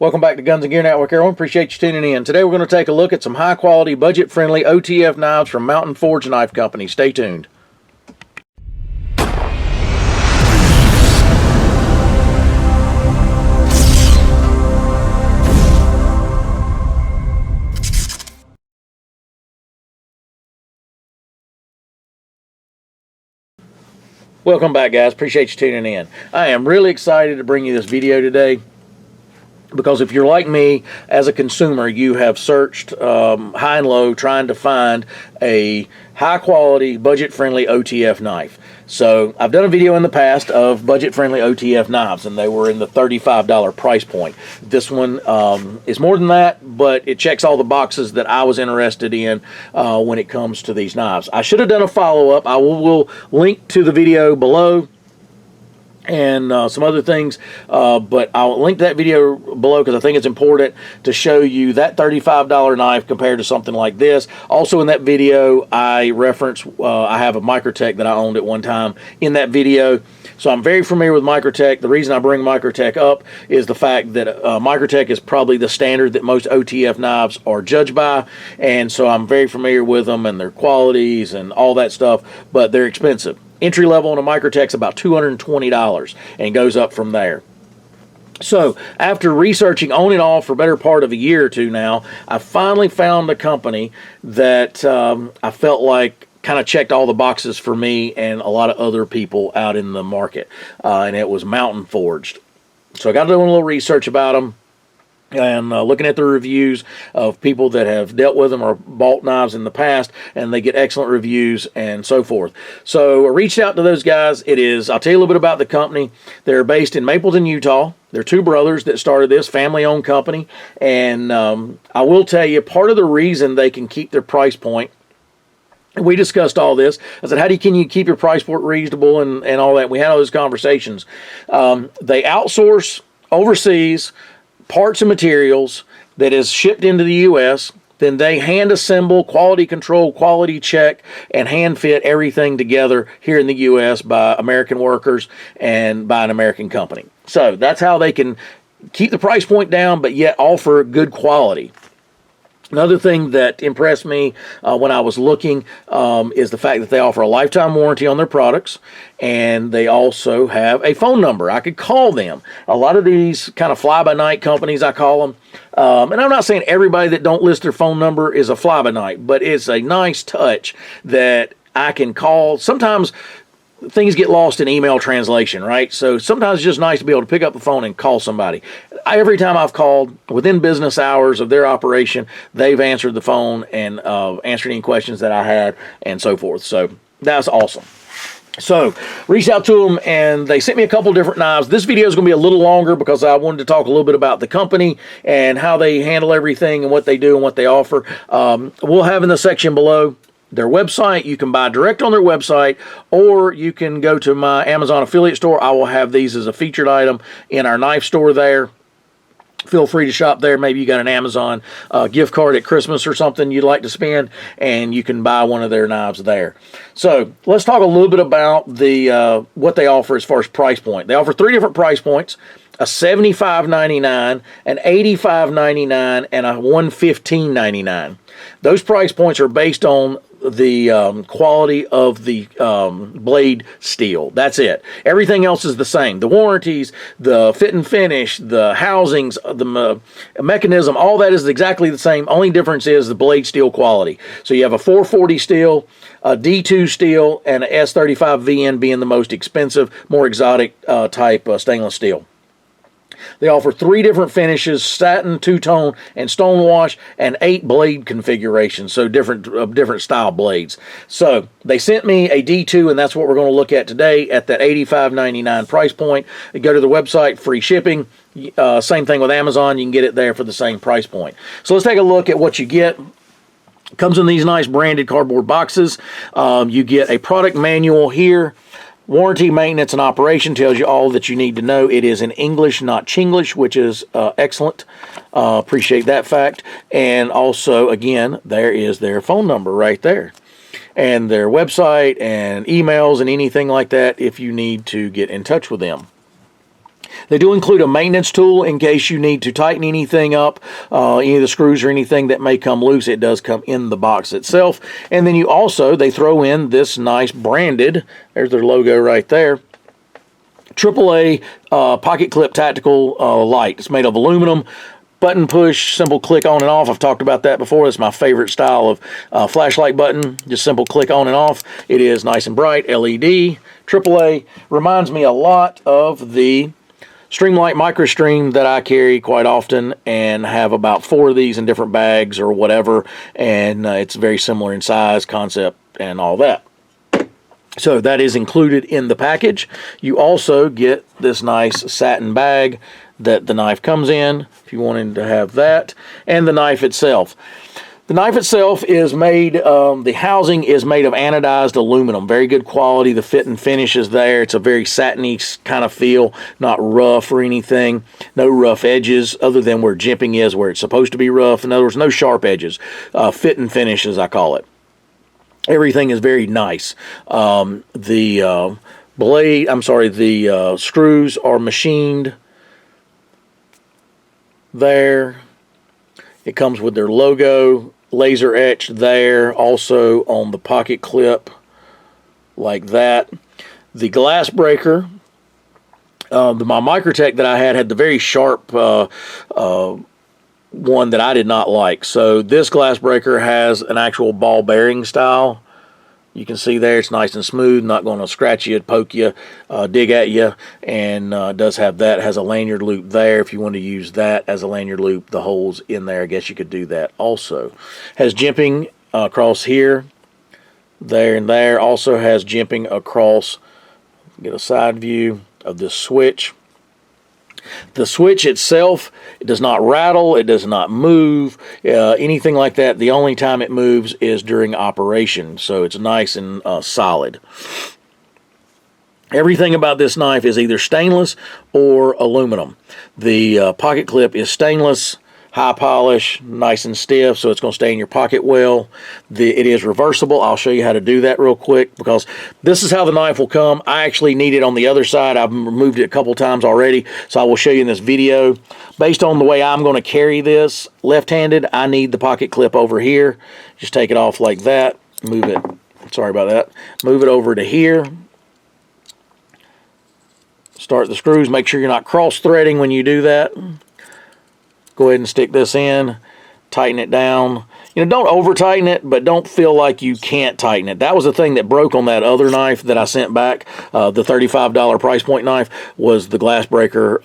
Welcome back to Guns and Gear Network, everyone. Appreciate you tuning in. Today we're going to take a look at some high-quality, budget-friendly OTF knives from Mountain Forge Knife Company. Stay tuned. Welcome back, guys. Appreciate you tuning in. I am really excited to bring you this video today, because if you're like me as a consumer, you have searched high and low trying to find a high-quality, budget-friendly OTF knife. So I've done a video in the past of budget-friendly OTF knives, and they were in the $35 price point. This one is more than that, but it checks all the boxes that I was interested in when it comes to these knives. I should have done a follow-up. I will link to the video below and some other things, but I'll link that video below because I think it's important to show you that $35 knife compared to something like this. Also in that video, I reference, I have a Microtech that I owned at one time in that video. So I'm very familiar with Microtech. The reason I bring Microtech up is the fact that Microtech is probably the standard that most OTF knives are judged by, and so I'm very familiar with them and their qualities and all that stuff, but they're expensive. Entry level on a Microtech's about $220 and goes up from there. So after researching on and off for a better part of a year or two now, I finally found a company that I felt like kind of checked all the boxes for me and a lot of other people out in the market, and it was Mountain Forged. So I got doing a little research about them and looking at the reviews of people that have dealt with them or bought knives in the past, and they get excellent reviews and so forth. So I reached out to those guys. I'll tell you a little bit about the company. They're based in Mapleton, Utah. They're two brothers that started this family-owned company, and I will tell you, part of the reason they can keep their price point, we discussed all this. I said, can you keep your price point reasonable and all that? We had all those conversations. They outsource overseas parts and materials that is shipped into the U.S., then they hand assemble, quality control, quality check, and hand fit everything together here in the U.S. by American workers and by an American company. So that's how they can keep the price point down, but yet offer good quality. Another thing that impressed me when I was looking is the fact that they offer a lifetime warranty on their products, and they also have a phone number. I could call them. A lot of these kind of fly-by-night companies, I call them, and I'm not saying everybody that don't list their phone number is a fly-by-night, but it's a nice touch that I can call. Sometimes things get lost in email translation, right? So sometimes it's just nice to be able to pick up the phone and call somebody. Every time I've called, within business hours of their operation, they've answered the phone and answered any questions that I had and so forth. So that's awesome. So reached out to them, and they sent me a couple different knives. This video is going to be a little longer because I wanted to talk a little bit about the company and how they handle everything and what they do and what they offer. We'll have in the section below their website. You can buy direct on their website, or you can go to my Amazon affiliate store. I will have these as a featured item in our knife store there. Feel free to shop there. Maybe you got an Amazon gift card at Christmas or something you'd like to spend, and you can buy one of their knives there. So let's talk a little bit about what they offer as far as price point. They offer three different price points: a $75.99, an $85.99, and a $115.99. Those price points are based on the quality of the blade steel. That's it. Everything else is the same. The warranties, the fit and finish, the housings, the mechanism, all that is exactly the same. Only difference is the blade steel quality. So you have a 440 steel, a D2 steel, and a S35 VN being the most expensive, more exotic type stainless steel. They offer three different finishes: satin, two-tone, and stone wash, and 8 blade configurations, so different style blades. So they sent me a D2, and that's what we're going to look at today at that $85.99 price point. You go to the website, free shipping. Same thing with Amazon. You can get it there for the same price point. So let's take a look at what you get. It comes in these nice branded cardboard boxes. You get a product manual here. Warranty, maintenance, and operation tells you all that you need to know. It is in English, not Chinglish, which is excellent. Appreciate that fact. And also, again, there is their phone number right there, and their website and emails and anything like that if you need to get in touch with them. They do include a maintenance tool in case you need to tighten anything up, any of the screws or anything that may come loose. It does come in the box itself. And then they throw in this nice branded, there's their logo right there, AAA pocket clip tactical light. It's made of aluminum. Button push, simple click on and off. I've talked about that before. It's my favorite style of flashlight button. Just simple click on and off. It is nice and bright, LED, AAA. Reminds me a lot of the Streamlight MicroStream that I carry quite often and have about 4 of these in different bags or whatever. And it's very similar in size, concept, and all that. So that is included in the package. You also get this nice satin bag that the knife comes in, if you wanted to have that, and the knife itself. The knife itself is made, the housing is made of anodized aluminum. Very good quality. The fit and finish is there. It's a very satiny kind of feel, not rough or anything. No rough edges other than where jimping is, where it's supposed to be rough. In other words, no sharp edges. Fit and finish, as I call it. Everything is very nice. The screws are machined there. It comes with their logo, laser etched there, also on the pocket clip, like that. The glass breaker, my Microtech that I had the very sharp one that I did not like. So this glass breaker has an actual ball bearing style. You can see there it's nice and smooth, not going to scratch you, poke you, dig at you, and does have that. It has a lanyard loop there if you want to use that as a lanyard loop. The holes in there, I guess you could do that also. Has jimping across here, there, and there. Also has jimping across, get a side view of this switch. The switch itself, it does not rattle, it does not move, anything like that. The only time it moves is during operation, so it's nice and solid. Everything about this knife is either stainless or aluminum. The pocket clip is stainless, high polish, nice and stiff, so it's going to stay in your pocket well. It is reversible. I'll show you how to do that real quick, because this is how the knife will come. I actually need it on the other side. I've removed it a couple times already, so I will show you in this video. Based on the way I'm going to carry this left-handed, I need the pocket clip over here. Just take it off like that. Move it. Sorry about that. Move it over to here. Start the screws. Make sure you're not cross-threading when you do that. Go ahead and stick this in, tighten it down. You know, don't over tighten it, but don't feel like you can't tighten it. That was the thing that broke on that other knife that I sent back. The $35 price point knife was the glass breaker.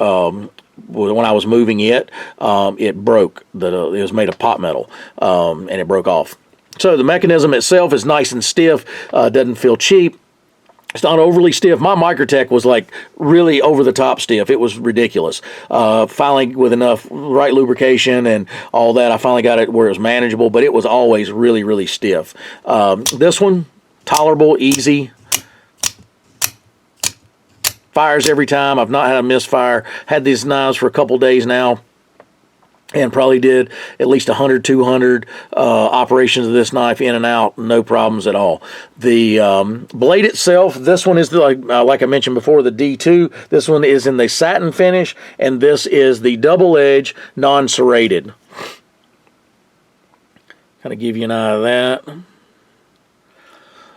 When I was moving it, it broke. It was made of pot metal, and it broke off. So the mechanism itself is nice and stiff, doesn't feel cheap. It's not overly stiff. My Microtech was like really over the top stiff. It was ridiculous. Finally, with enough right lubrication and all that, I finally got it where it was manageable, but it was always really, really stiff. This one, tolerable, easy. Fires every time. I've not had a misfire. Had these knives for a couple days now, and probably did at least 100, 200 operations of this knife in and out, no problems at all. The blade itself, this one is like I mentioned before, the D2. This one is in the satin finish, and this is the double edge, non-serrated. Kind of give you an eye of that.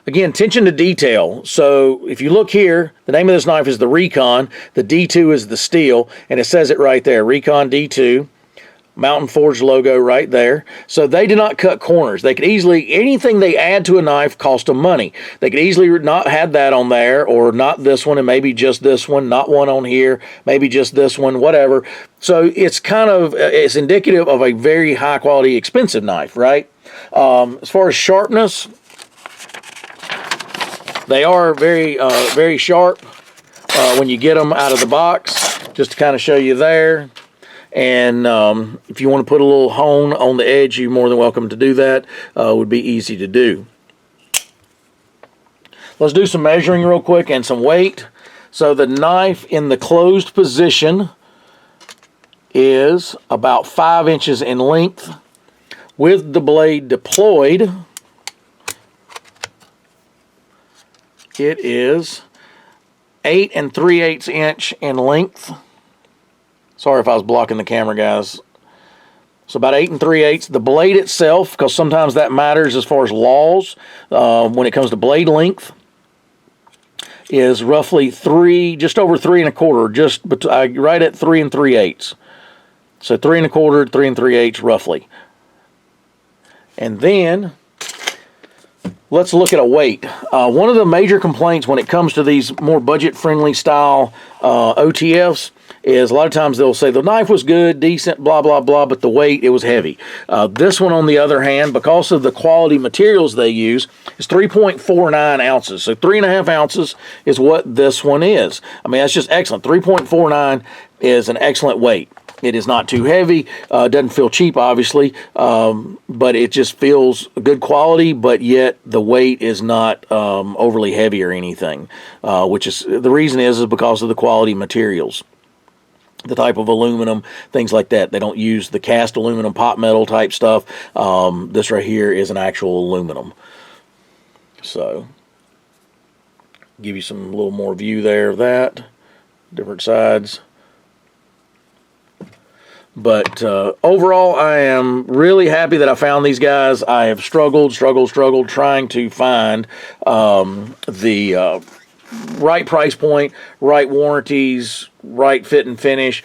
Again, attention to detail. So if you look here, the name of this knife is the Recon. The D2 is the steel, and it says it right there, Recon D2. Mountain Forge logo right there. So they do not cut corners. They could easily, anything they add to a knife costs them money. They could easily not have that on there, or not this one, and maybe just this one, not one on here, maybe just this one, whatever. So it's kind of, it's indicative of a very high quality, expensive knife, right? As far as sharpness, they are very, very sharp when you get them out of the box, just to kind of show you there. And if you want to put a little hone on the edge, you're more than welcome to do that. Would be easy to do. Let's do some measuring real quick and some weight. So the knife in the closed position is about 5 inches in length. With the blade deployed, it is 8 3/8 inch in length. Sorry if I was blocking the camera, guys. So about 8 3/8. The blade itself, because sometimes that matters as far as laws when it comes to blade length, is roughly just over 3 1/4, right at 3 3/8. So 3 1/4, 3 3/8 roughly. And then let's look at a weight. One of the major complaints when it comes to these more budget-friendly style OTFs is a lot of times they'll say the knife was good, decent, blah, blah, blah, but the weight, it was heavy. This one, on the other hand, because of the quality materials they use, is 3.49 ounces. So 3.5 ounces is what this one is. I mean, that's just excellent. 3.49 is an excellent weight. It is not too heavy. Doesn't feel cheap, obviously, but it just feels good quality, but yet the weight is not overly heavy or anything, which is the reason is because of the quality materials. The type of aluminum, things like that. They don't use the cast aluminum pot metal type stuff. This right here is an actual aluminum. So, give you some little more view there of that. Different sides. But overall, I am really happy that I found these guys. I have struggled trying to find the right price point, right warranties, right fit and finish,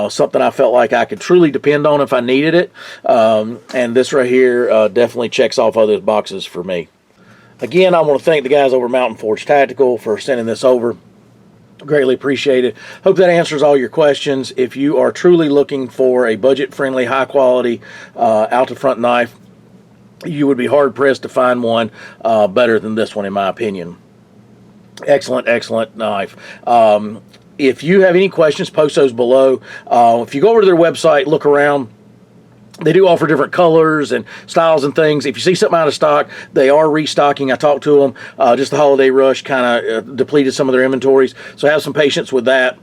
something I felt like I could truly depend on if I needed it. And this right here definitely checks off all those boxes for me. Again, I want to thank the guys over Mountain Forge Tactical for sending this over. Greatly appreciate it. Hope that answers all your questions. If you are truly looking for a budget-friendly, high-quality out-to-front knife, you would be hard-pressed to find one better than this one, in my opinion. Excellent knife. If you have any questions, post those below. If you go over to their website, look around, they do offer different colors and styles and things. If you see something out of stock, they are restocking. I talked to them. Just the holiday rush kind of depleted some of their inventories. So have some patience with that.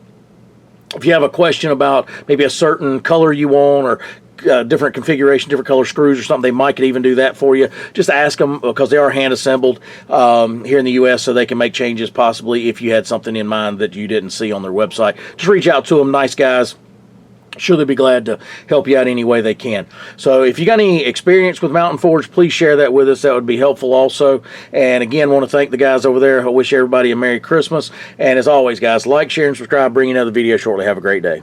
If you have a question about maybe a certain color you want or different configuration, different color screws or something, they might could even do that for you. Just ask them because they are hand assembled here in the U.S. so they can make changes possibly if you had something in mind that you didn't see on their website. Just reach out to them. Nice guys. Sure, they'll be glad to help you out any way they can. So if you got any experience with Mountain Forge, please share that with us. That would be helpful also. And again, want to thank the guys over there. I wish everybody a Merry Christmas. And as always, guys, like, share, and subscribe. Bring you another video shortly. Have a great day.